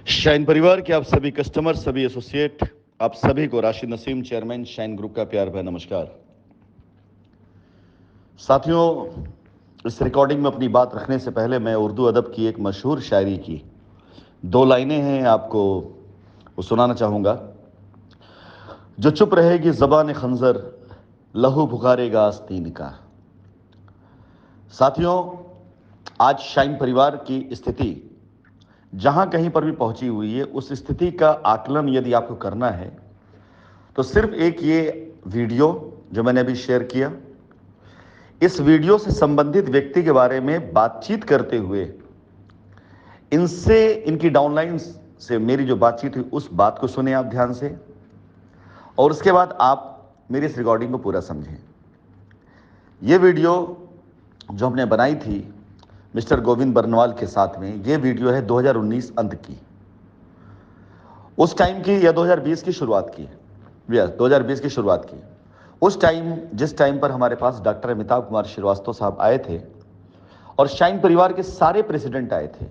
Shine परिवार के आप सभी कस्टमर, सभी एसोसिएट, आप सभी को Rashid Naseem, chairman shine group का प्यार भरा नमस्कार। साथियों, इस रिकॉर्डिंग में अपनी बात रखने से पहले मैं उर्दू अदब की एक मशहूर शायरी की 2 लाइनें हैं आपको वो सुनाना चाहूँगा। जो चुप रहेगी ज़बान खंजर, लहू पुकारेगा आस्तीन का। साथियों, आज शाइन परिवार की स्थिति जहां कहीं पर भी पहुंची हुई है, उस स्थिति का आकलन यदि आपको करना है तो सिर्फ एक ये वीडियो जो मैंने अभी शेयर किया, इस वीडियो से संबंधित व्यक्ति के बारे में बातचीत करते हुए इनसे, इनकी डाउनलाइन से मेरी जो बातचीत हुई उस बात को सुने आप ध्यान से, और उसके बाद आप मेरी इस रिकॉर्डिंग को पूरा समझें। ये वीडियो जो हमने बनाई थी मिस्टर गोविंद बरनवाल के साथ में, ये वीडियो है 2019 अंत की, उस टाइम की, या 2020 की शुरुआत की, 2020 की शुरुआत की। उस टाइम, जिस टाइम पर हमारे पास डॉक्टर अमिताभ कुमार श्रीवास्तव साहब आए थे और शाइन परिवार के सारे प्रेसिडेंट आए थे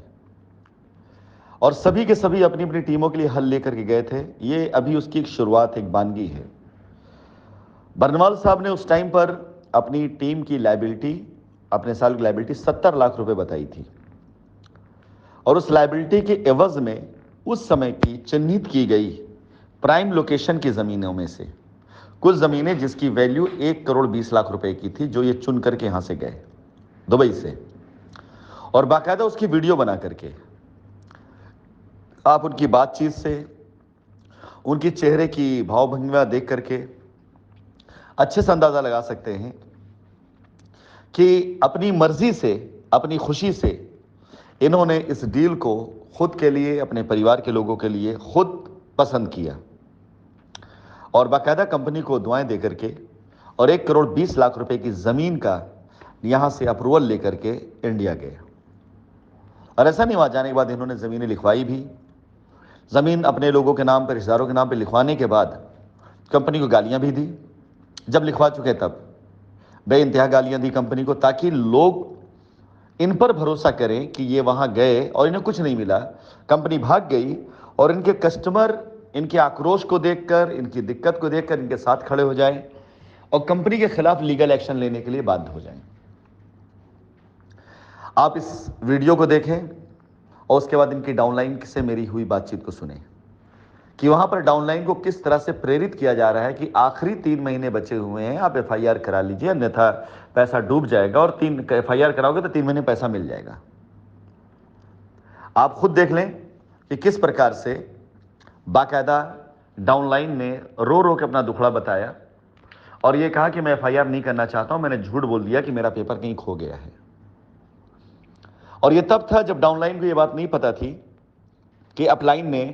और सभी के सभी अपनी अपनी टीमों के लिए हल लेकर के गए थे। ये अभी उसकी एक शुरुआत, एक बानगी है। बरनवाल साहब ने उस टाइम पर अपनी टीम की लायबिलिटी, अपने साल की लायबिलिटी 70 लाख रुपए बताई थी और उस लायबिलिटी के एवज में उस समय की चिन्हित की गई प्राइम लोकेशन की ज़मीनों में से कुछ ज़मीनें जिसकी वैल्यू 1,20,00,000 रुपए की थी, जो ये चुन करके यहाँ से गए दुबई से, और बाकायदा उसकी वीडियो बना करके आप उनकी बातचीत से, उनकी चेहरे की भावभंगिमा देख करके अच्छे से अंदाज़ा लगा सकते हैं कि अपनी मर्जी से, अपनी खुशी से इन्होंने इस डील को खुद के लिए, अपने परिवार के लोगों के लिए खुद पसंद किया और बाकायदा कंपनी को दुआएं दे करके और 1,20,00,000 रुपए की ज़मीन का यहाँ से अप्रूवल लेकर के इंडिया गए। और ऐसा नहीं हुआ, जाने के बाद इन्होंने ज़मीनें लिखवाई भी। ज़मीन अपने लोगों के नाम पर, रिश्तेदारों के नाम पर लिखवाने के बाद कंपनी को गालियाँ भी दी। जब लिखवा चुके तब बेइंतहा गालियाँ दी कंपनी को, ताकि लोग इन पर भरोसा करें कि ये वहाँ गए और इन्हें कुछ नहीं मिला, कंपनी भाग गई और इनके कस्टमर इनके आक्रोश को देखकर, इनकी दिक्कत को देखकर इनके साथ खड़े हो जाएं और कंपनी के खिलाफ लीगल एक्शन लेने के लिए बाध्य हो जाएं। आप इस वीडियो को देखें और उसके बाद इनकी डाउनलाइन से मेरी हुई बातचीत को सुने कि वहां पर डाउनलाइन को किस तरह से प्रेरित किया जा रहा है कि आखिरी 3 महीने बचे हुए हैं, आप एफआईआर करा लीजिए, अन्यथा पैसा डूब जाएगा, और 3 एफआईआर कराओगे तो 3 महीने पैसा मिल जाएगा। आप खुद देख लें कि किस प्रकार से बाकायदा डाउनलाइन ने रो रो के अपना दुखड़ा बताया और ये कहा कि मैं एफआईआर नहीं करना चाहता हूं, मैंने झूठ बोल दिया कि मेरा पेपर कहीं खो गया है। और ये तब था जब डाउनलाइन को ये बात नहीं पता थी कि अपलाइन ने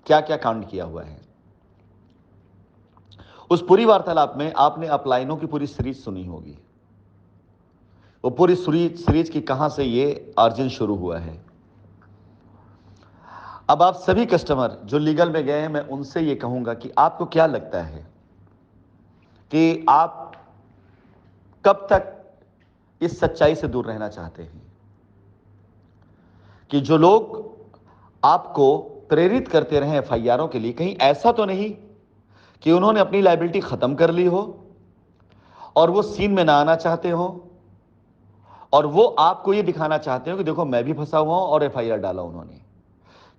क्या क्या कांड किया हुआ है। उस पूरी वार्तालाप में आपने अपलाइनों की पूरी सीरीज सुनी होगी, वो पूरी सीरीज की कहां से ये अर्जन शुरू हुआ है। अब आप सभी कस्टमर जो लीगल में गए हैं, मैं उनसे ये कहूंगा कि आपको क्या लगता है कि आप कब तक इस सच्चाई से दूर रहना चाहते हैं कि जो लोग आपको प्रेरित करते रहे एफआईआरों के लिए, कहीं ऐसा तो नहीं कि उन्होंने अपनी लायबिलिटी खत्म कर ली हो और वो सीन में ना आना चाहते हो और वो आपको ये दिखाना चाहते हो कि देखो मैं भी फंसा हुआ हूं और एफआईआर डाला उन्होंने।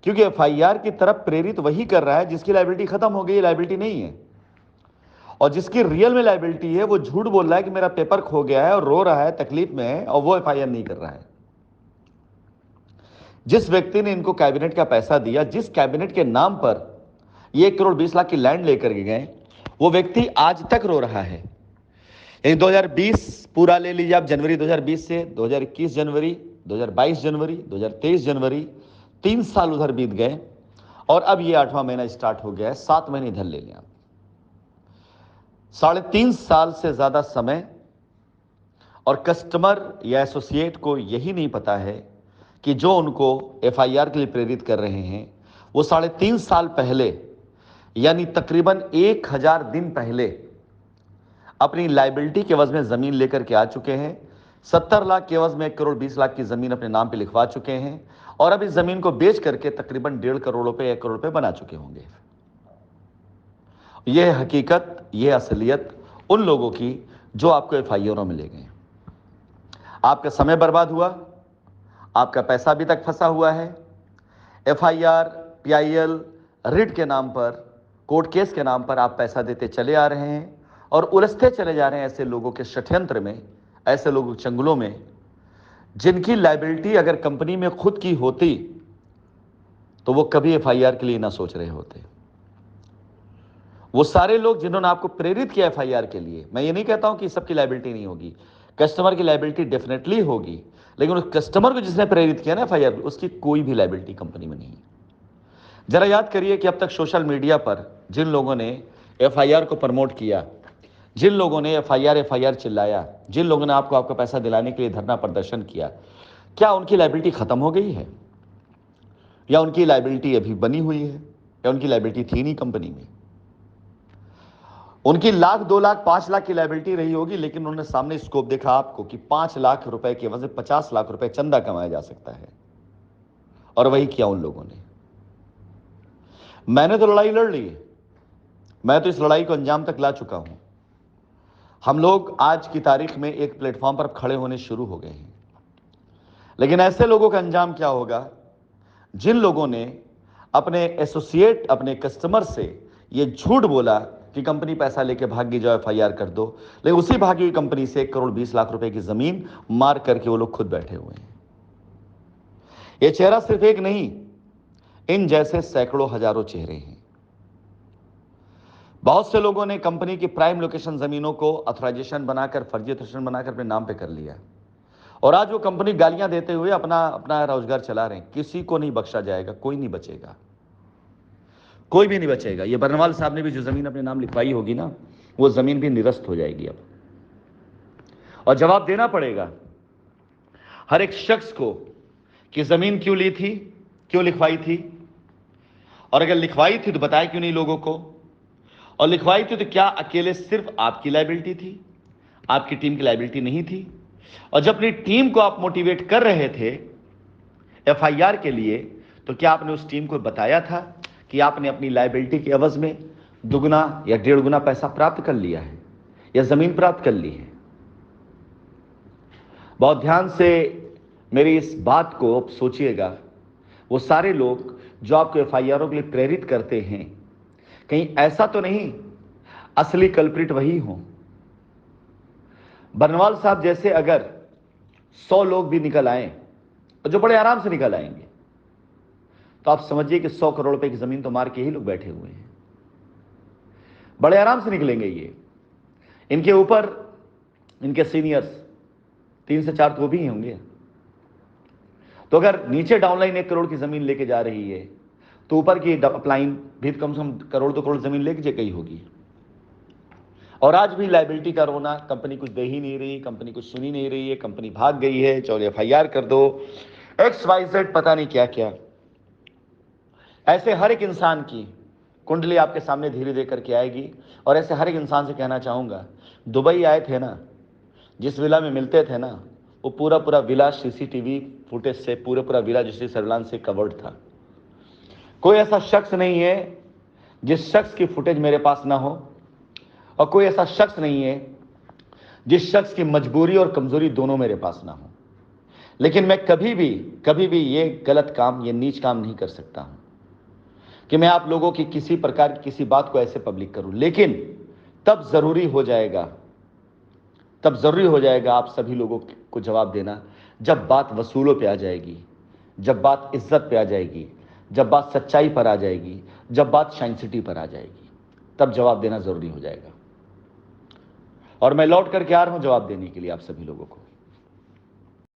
क्योंकि एफआईआर की तरफ प्रेरित वही कर रहा है जिसकी लायबिलिटी खत्म हो गई, लायबिलिटी नहीं है, और जिसकी रियल में लायबिलिटी है वो झूठ बोल रहा है कि मेरा पेपर खो गया है और रो रहा है, तकलीफ में है, और वो एफआईआर नहीं कर रहा है। जिस व्यक्ति ने इनको कैबिनेट का पैसा दिया, जिस कैबिनेट के नाम पर ये 1,20,00,000 की लैंड लेकर के गए, वो व्यक्ति आज तक रो रहा है। 2020 पूरा ले लीजिए आप, जनवरी 2020 से 2021 जनवरी, 2022 जनवरी, 2023 जनवरी, 3 साल उधर बीत गए और अब ये 8वां महीना स्टार्ट हो गया है। 7 महीने इधर ले लें आप, 3.5 साल से ज्यादा समय, और कस्टमर या एसोसिएट को यही नहीं पता है कि जो उनको एफआईआर के लिए प्रेरित कर रहे हैं वो 3.5 साल पहले, यानी तकरीबन 1000 दिन पहले अपनी लायबिलिटी के एवज में जमीन लेकर के आ चुके हैं, 70 लाख के एवज में 1 करोड़ 20 लाख की जमीन अपने नाम पे लिखवा चुके हैं और अब इस जमीन को बेच करके तकरीबन 1.5 करोड़ रुपए 1 करोड़ रुपए बना चुके होंगे। यह हकीकत, यह असलियत उन लोगों की जो आपको एफआईआरों में ले गए। आपका समय बर्बाद हुआ, आपका पैसा अभी तक फंसा हुआ है। एफआईआर, पीआईएल, रिट के नाम पर, कोर्ट केस के नाम पर आप पैसा देते चले आ रहे हैं और उलझते चले जा रहे हैं ऐसे लोगों के षड्यंत्र में, ऐसे लोगों के चंगुलों में, जिनकी लायबिलिटी अगर कंपनी में खुद की होती तो वो कभी एफआईआर के लिए ना सोच रहे होते। वो सारे लोग जिन्होंने आपको प्रेरित किया एफआईआर के लिए, मैं ये नहीं कहता हूं कि सबकी लायबिलिटी नहीं होगी, कस्टमर की लायबिलिटी डेफिनेटली होगी, लेकिन उस कस्टमर को जिसने प्रेरित किया ना एफआईआर, उसकी कोई भी लायबिलिटी कंपनी में नहीं है। जरा याद करिए कि अब तक सोशल मीडिया पर जिन लोगों ने एफआईआर को प्रमोट किया, जिन लोगों ने एफआईआर चिल्लाया, जिन लोगों ने आपको आपका पैसा दिलाने के लिए धरना प्रदर्शन किया, क्या उनकी लायबिलिटी खत्म हो गई है या उनकी लायबिलिटी अभी बनी हुई है या उनकी लायबिलिटी थी नहीं कंपनी में? उनकी लाख, 2 लाख, 5 लाख की लायबिलिटी रही होगी, लेकिन उन्होंने सामने स्कोप देखा आपको कि 5 लाख रुपए के वजह 50 लाख रुपए चंदा कमाया जा सकता है, और वही किया उन लोगों ने। मैंने तो लड़ाई लड़ ली, मैं तो इस लड़ाई को अंजाम तक ला चुका हूं। हम लोग आज की तारीख में एक प्लेटफॉर्म पर खड़े होने शुरू हो गए हैं, लेकिन ऐसे लोगों का अंजाम क्या होगा जिन लोगों ने अपने एसोसिएट, अपने कस्टमर से यह झूठ बोला कि कंपनी पैसा लेके भागी जाओ, एफआईआर कर दो, लेकिन उसी भागी हुई कंपनी से 1 करोड़ 20 लाख रुपए की जमीन मार करके वो लोग खुद बैठे हुए हैं। ये चेहरा सिर्फ एक नहीं, इन जैसे सैकड़ों हजारों चेहरे हैं। बहुत से लोगों ने कंपनी की प्राइम लोकेशन जमीनों को ऑथराइजेशन बनाकर, फर्जी ऑथराइजेशन बनाकर अपने नाम पे कर लिया, और आज वो कंपनी गालियां देते हुए अपना अपना रोजगार चला रहे हैं। किसी को नहीं बख्शा जाएगा, कोई नहीं बचेगा, कोई भी नहीं बचेगा। ये बरनवाल साहब ने भी जो जमीन अपने नाम लिखवाई होगी ना, वो जमीन भी निरस्त हो जाएगी अब, और जवाब देना पड़ेगा हर एक शख्स को कि जमीन क्यों ली थी, क्यों लिखवाई थी, और अगर लिखवाई थी तो बताया क्यों नहीं लोगों को, और लिखवाई थी तो क्या अकेले सिर्फ आपकी लायबिलिटी थी, आपकी टीम की लायबिलिटी नहीं थी? और जब अपनी टीम को आप मोटिवेट कर रहे थे एफआईआर के लिए, तो क्या आपने उस टीम को बताया था कि आपने अपनी लायबिलिटी के एवज में दुगना या 1.5 गुना पैसा प्राप्त कर लिया है या जमीन प्राप्त कर ली है? बहुत ध्यान से मेरी इस बात को सोचिएगा। वो सारे लोग जो आपको एफआईआरों के लिए प्रेरित करते हैं, कहीं ऐसा तो नहीं असली कल्प्रिट वही हो? बरनवाल साहब जैसे अगर 100 लोग भी निकल आए, और जो बड़े आराम से निकल आएंगे, तो आप समझिए कि 100 करोड़ रुपए की जमीन तो मार के ही लोग बैठे हुए हैं, बड़े आराम से निकलेंगे ये। इनके ऊपर इनके सीनियर्स 3 से 4 तो वो भी होंगे। तो अगर नीचे डाउनलाइन 1 करोड़ की जमीन लेके जा रही है, तो ऊपर की अपलाइन भी कम से कम करोड़ 2 करोड़ जमीन लेके गई होगी। और आज भी लायबिलिटी का रोना, कंपनी कुछ दे ही नहीं रही, कंपनी कुछ सुनी नहीं रही है, कंपनी भाग गई है, चलो एफआईआर कर दो, XYZ पता नहीं क्या क्या। ऐसे हर एक इंसान की कुंडली आपके सामने धीरे धीरे करके आएगी, और ऐसे हर एक इंसान से कहना चाहूंगा, दुबई आए थे ना, जिस विला में मिलते थे ना, वो पूरा पूरा विला सीसीटीवी फुटेज से, पूरा विला जिससे सर्विलांस से कवर्ड था। कोई ऐसा शख्स नहीं है जिस शख्स की फुटेज मेरे पास ना हो, और कोई ऐसा शख्स नहीं है जिस शख्स की मजबूरी और कमजोरी दोनों मेरे पास ना हो। लेकिन मैं कभी भी ये गलत काम, ये नीच काम नहीं कर सकता हूं कि मैं आप लोगों की किसी प्रकार की किसी बात को ऐसे पब्लिक करूं। लेकिन तब जरूरी हो जाएगा आप सभी लोगों को जवाब देना, जब बात वसूलों पे आ जाएगी, जब बात इज्जत पे आ जाएगी, जब बात सच्चाई पर आ जाएगी, जब बात शाइन सिटी पर आ जाएगी, तब जवाब देना जरूरी हो जाएगा। और मैं लौट करके आ रहा हूं जवाब देने के लिए आप सभी लोगों को।